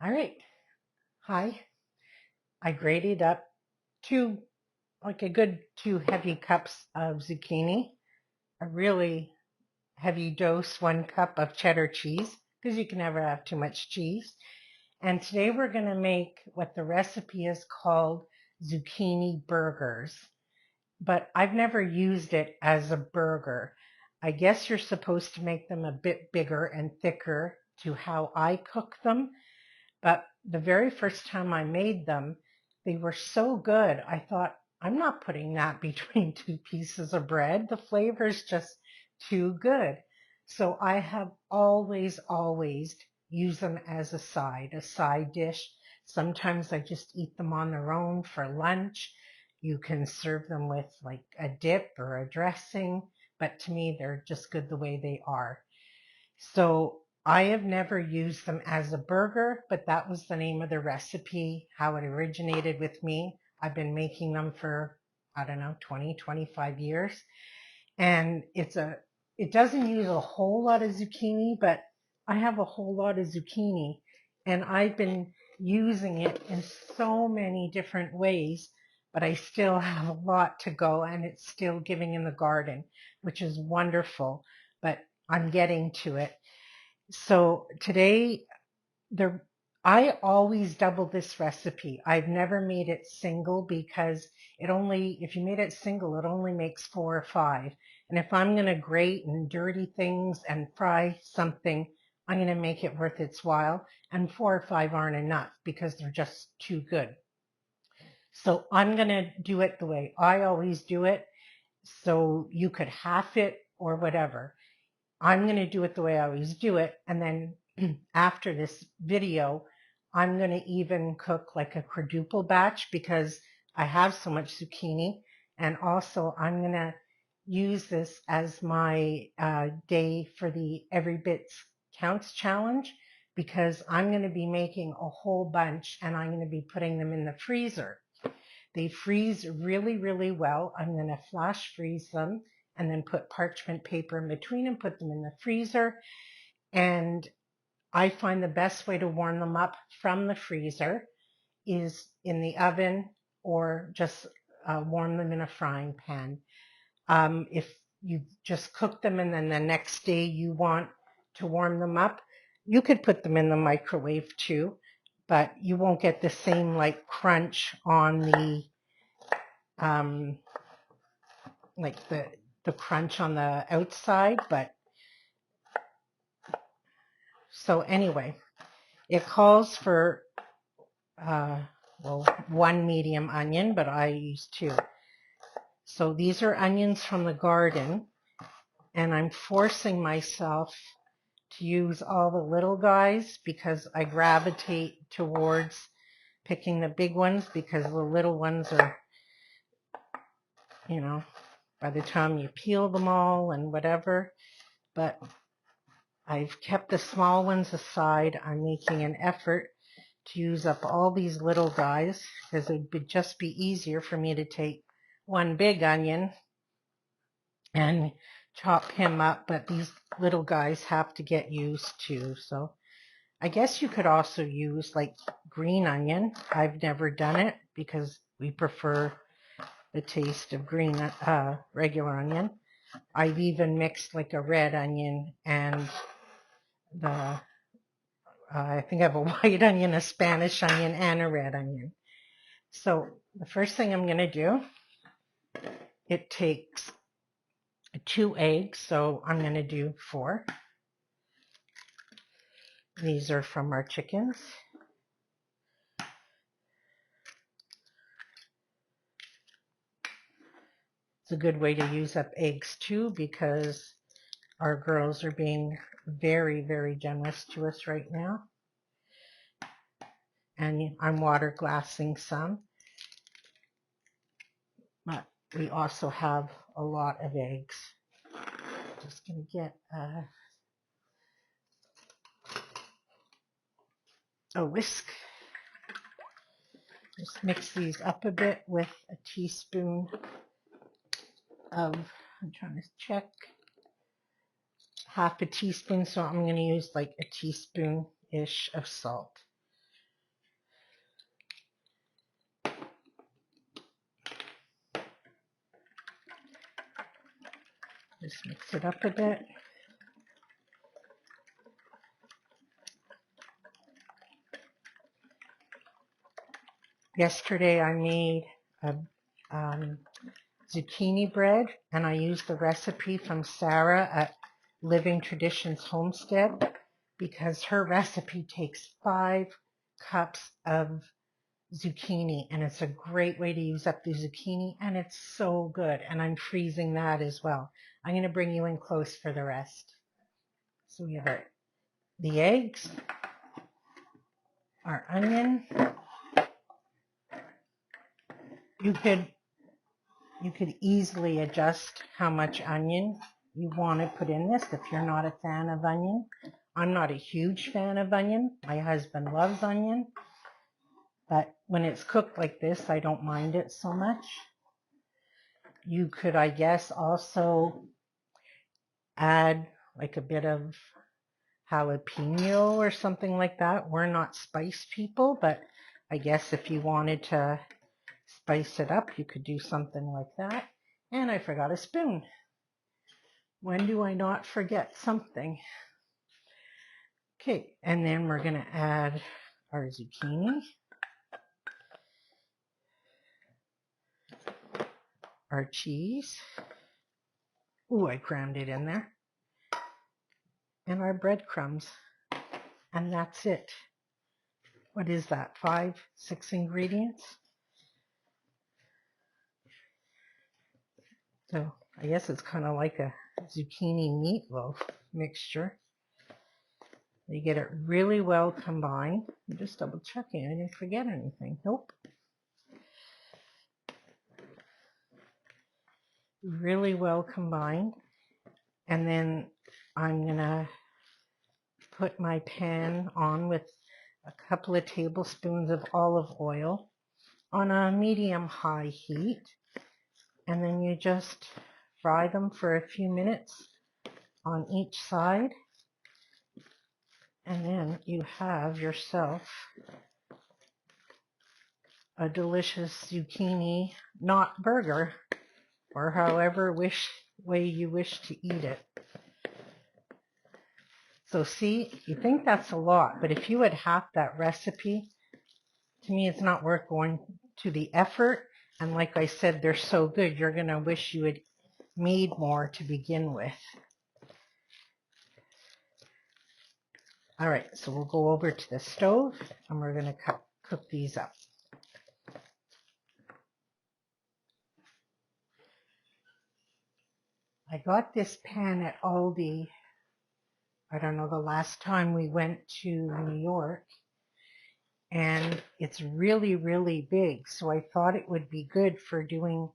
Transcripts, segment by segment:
All right. Hi. I grated up a good 2 heavy cups of zucchini, a really heavy dose, 1 cup of cheddar cheese, because you can never have too much cheese. And today we're going to make what the recipe is called zucchini burgers. But I've never used it as a burger. I guess you're supposed to make them a bit bigger and thicker to how I cook them. But the very first time I made them, they were so good. I thought, I'm not putting that between 2 pieces of bread. The flavor is just too good. So I have always used them as a side dish. Sometimes I just eat them on their own for lunch. You can serve them with like a dip or a dressing, but to me, they're just good the way they are. So I have never used them as a burger, but that was the name of the recipe, how it originated with me. I've been making them for, I don't know, 20, 25 years. And it doesn't use a whole lot of zucchini, but I have a whole lot of zucchini and I've been using it in so many different ways, but I still have a lot to go and it's still giving in the garden, which is wonderful, but I'm getting to it. So today, the I always double this recipe. I've never made it single because if you made it single, it only makes 4 or 5. And if I'm going to grate and dirty things and fry something, I'm going to make it worth its while. And 4 or 5 aren't enough because they're just too good. So I'm going to do it the way I always do it. So you could half it or whatever. I'm going to do it the way I always do it. And then after this video, I'm going to even cook like a quadruple batch because I have so much zucchini. And also I'm going to use this as my day for the Every Bit Counts challenge because I'm going to be making a whole bunch and I'm going to be putting them in the freezer. They freeze really well. I'm going to flash freeze them and then put parchment paper in between and put them in the freezer. And I find the best way to warm them up from the freezer is in the oven or just warm them in a frying pan. If you just cook them and then the next day you want to warm them up, you could put them in the microwave too, but you won't get the same like crunch on the like the crunch on the outside. But so anyway, it calls for well, 1 medium onion, but I use 2. So these are onions from the garden, and I'm forcing myself to use all the little guys because I gravitate towards picking the big ones because the little ones are, by the time you peel them all and whatever. But I've kept the small ones aside. I'm making an effort to use up all these little guys because it would just be easier for me to take 1 big onion and chop him up, but these little guys have to get used too. So I guess you could also use like green onion. I've never done it because we prefer the taste of green regular onion. I've even mixed like a red onion and I think I have a white onion, a Spanish onion, and a red onion. So the first thing I'm going to do, it takes 2 eggs, so I'm going to do 4. These are from our chickens. It's a good way to use up eggs too because our girls are being very generous to us right now. And I'm water glassing some. But we also have a lot of eggs. Just going to get a whisk. Just mix these up a bit with a teaspoon of, I'm trying to check, half a teaspoon, so I'm going to use like a teaspoon-ish of salt. Just mix it up a bit. Yesterday I made a zucchini bread, and I used the recipe from Sarah at Living Traditions Homestead because her recipe takes 5 cups of zucchini, and it's a great way to use up the zucchini, and it's so good. And I'm freezing that as well. I'm going to bring you in close for the rest. So we have the eggs, our onion. You could easily adjust how much onion you want to put in this if you're not a fan of onion. I'm not a huge fan of onion. My husband loves onion. But when it's cooked like this, I don't mind it so much. You could, I guess, also add like a bit of jalapeno or something like that. We're not spice people, but I guess if you wanted to spice it up, you could do something like that. And I forgot a spoon. When do I not forget something? Okay, and then we're going to add our zucchini, our cheese. Ooh, I crammed it in there. And our breadcrumbs. And that's it. What is that? 5, 6 ingredients? So I guess it's kind of like a zucchini meatloaf mixture. You get it really well combined. I'm just double checking. I didn't forget anything. Nope. Really well combined. And then I'm going to put my pan on with a couple of tablespoons of olive oil on a medium-high heat. And then you just fry them for a few minutes on each side. And then you have yourself a delicious zucchini knot burger, or however way you wish to eat it. So see, you think that's a lot, but if you had half that recipe, to me it's not worth going to the effort. And like I said, they're so good, you're going to wish you had made more to begin with. All right, so we'll go over to the stove and we're going to cook these up. I got this pan at Aldi, I don't know, the last time we went to New York, and it's really, really big. So I thought it would be good for doing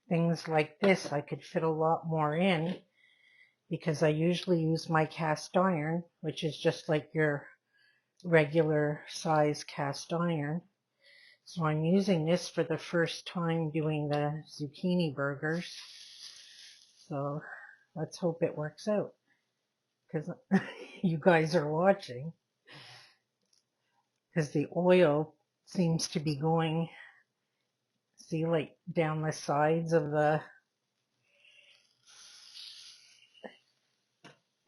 things like this. I could fit a lot more in because I usually use my cast iron, which is just like your regular size cast iron. So I'm using this for the first time doing the zucchini burgers. So let's hope it works out because you guys are watching. Because the oil seems to be going, see, like down the sides of the,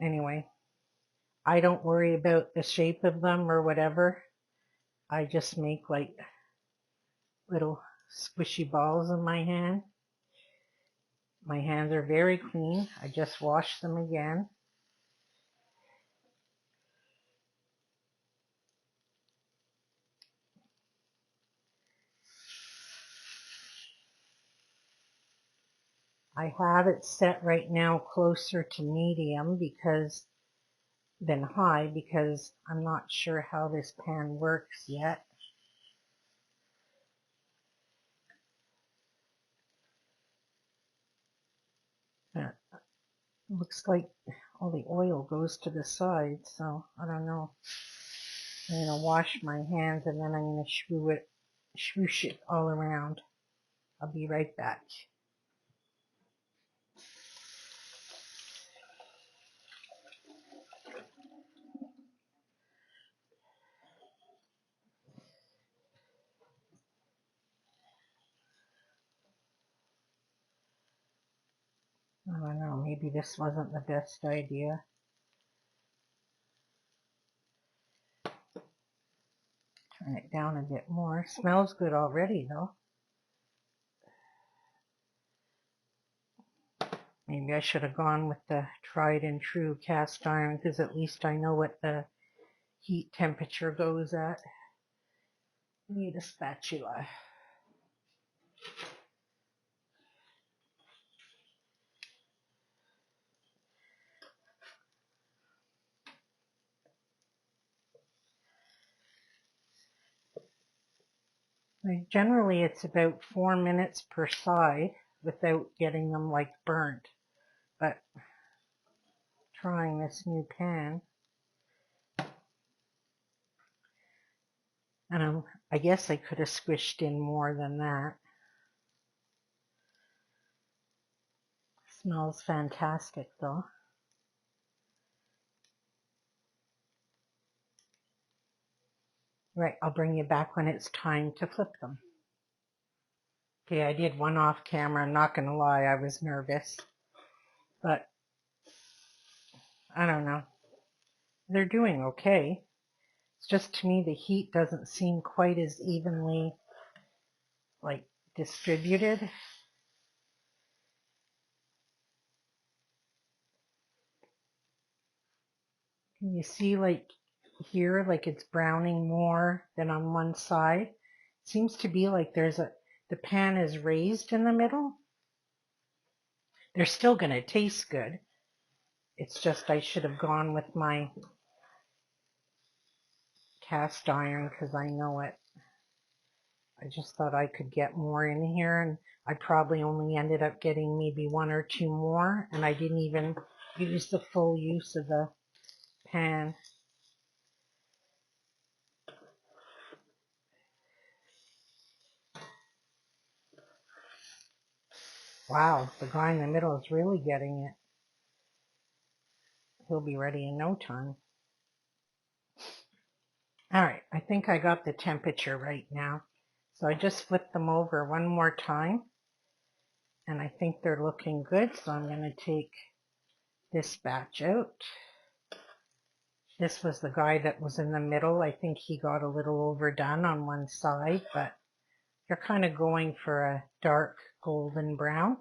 anyway, I don't worry about the shape of them or whatever. I just make like little squishy balls in my hand. My hands are very clean. I just washed them again. I have it set right now closer to medium than high because I'm not sure how this pan works yet. Looks like all the oil goes to the side, so I don't know. I'm going to wash my hands and then I'm going to swoosh it all around. I'll be right back. I don't know, maybe this wasn't the best idea. Turn it down a bit more. Smells good already though. Maybe I should have gone with the tried and true cast iron, because at least I know what the heat temperature goes at. Need a spatula. Like generally it's about 4 minutes per side without getting them like burnt. But trying this new pan, and I guess I could have squished in more than that. Smells fantastic though. Right, I'll bring you back when it's time to flip them. Okay, I did one off camera. I'm not going to lie, I was nervous. But I don't know. They're doing okay. It's just, to me, the heat doesn't seem quite as evenly like distributed. Can you see like here, like it's browning more than on one side? It seems to be like the pan is raised in the middle. They're still going to taste good. It's just I should have gone with my cast iron because I know it. I just thought I could get more in here, and I probably only ended up getting maybe 1 or 2 more, and I didn't even use the full use of the pan. Wow, the guy in the middle is really getting it. He'll be ready in no time. All right, I think I got the temperature right now. So I just flipped them over one more time, and I think they're looking good. So I'm going to take this batch out. This was the guy that was in the middle. I think he got a little overdone on one side, but you're kind of going for a dark golden brown.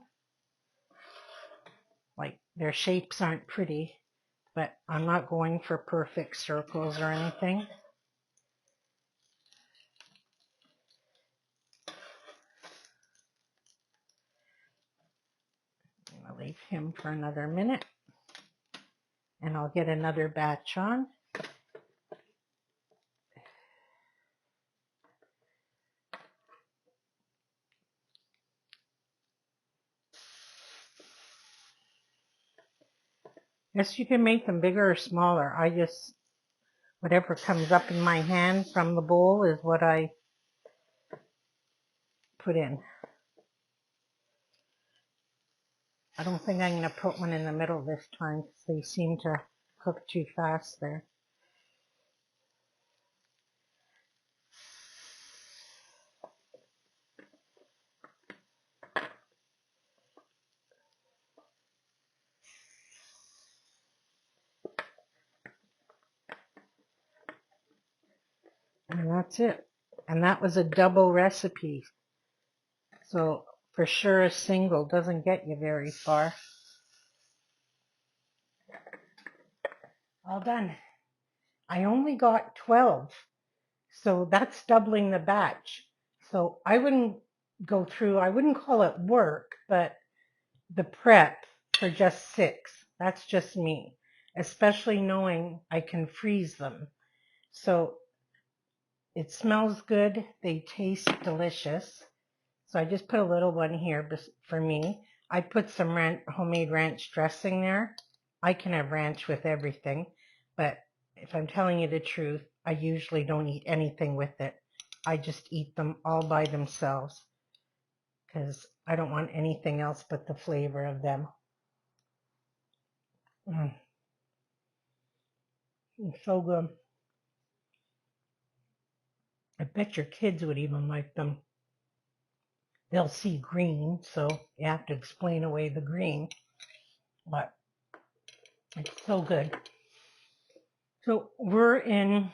Like, their shapes aren't pretty, but I'm not going for perfect circles or anything. I'm going to leave him for another minute, and I'll get another batch on. Yes, you can make them bigger or smaller. I just, whatever comes up in my hand from the bowl is what I put in. I don't think I'm going to put one in the middle this time because they seem to cook too fast there. And that's it. And that was a double recipe. So for sure a single doesn't get you very far. All done. I only got 12. So that's doubling the batch. So I wouldn't go through, I wouldn't call it work, but the prep for just 6. That's just me, especially knowing I can freeze them. So it smells good. They taste delicious. So I just put a little one here for me. I put some homemade ranch dressing there. I can have ranch with everything, but if I'm telling you the truth, I usually don't eat anything with it. I just eat them all by themselves because I don't want anything else but the flavor of them. It's so good. I bet your kids would even like them. They'll see green, so you have to explain away the green. but it's so good. So we're in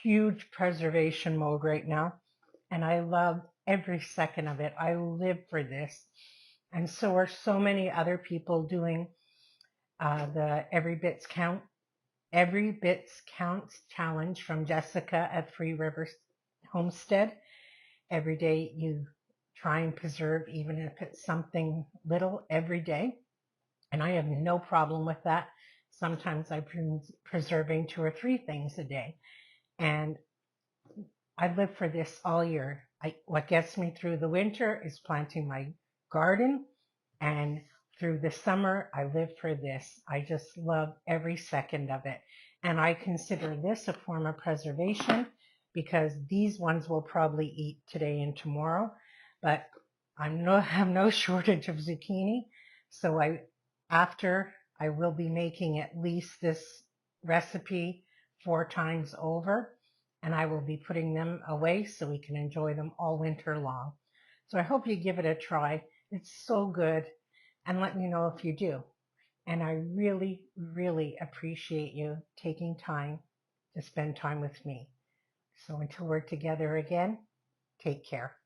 huge preservation mode right now, and I love every second of it. I live for this. And so are so many other people doing the Every Bits Counts challenge from Jessica at Three Rivers Homestead. Every day you try and preserve, even if it's something little, every day. And I have no problem with that. Sometimes I'm preserving 2 or 3 things a day. And I live for this all year. What gets me through the winter is planting my garden, and through the summer, I live for this. I just love every second of it. And I consider this a form of preservation because these ones will probably eat today and tomorrow, but have no shortage of zucchini. So after I will be making at least this recipe 4 times over, and I will be putting them away so we can enjoy them all winter long. So I hope you give it a try. It's so good, and let me know if you do. And I really, really appreciate you taking time to spend time with me. So until we're together again, take care.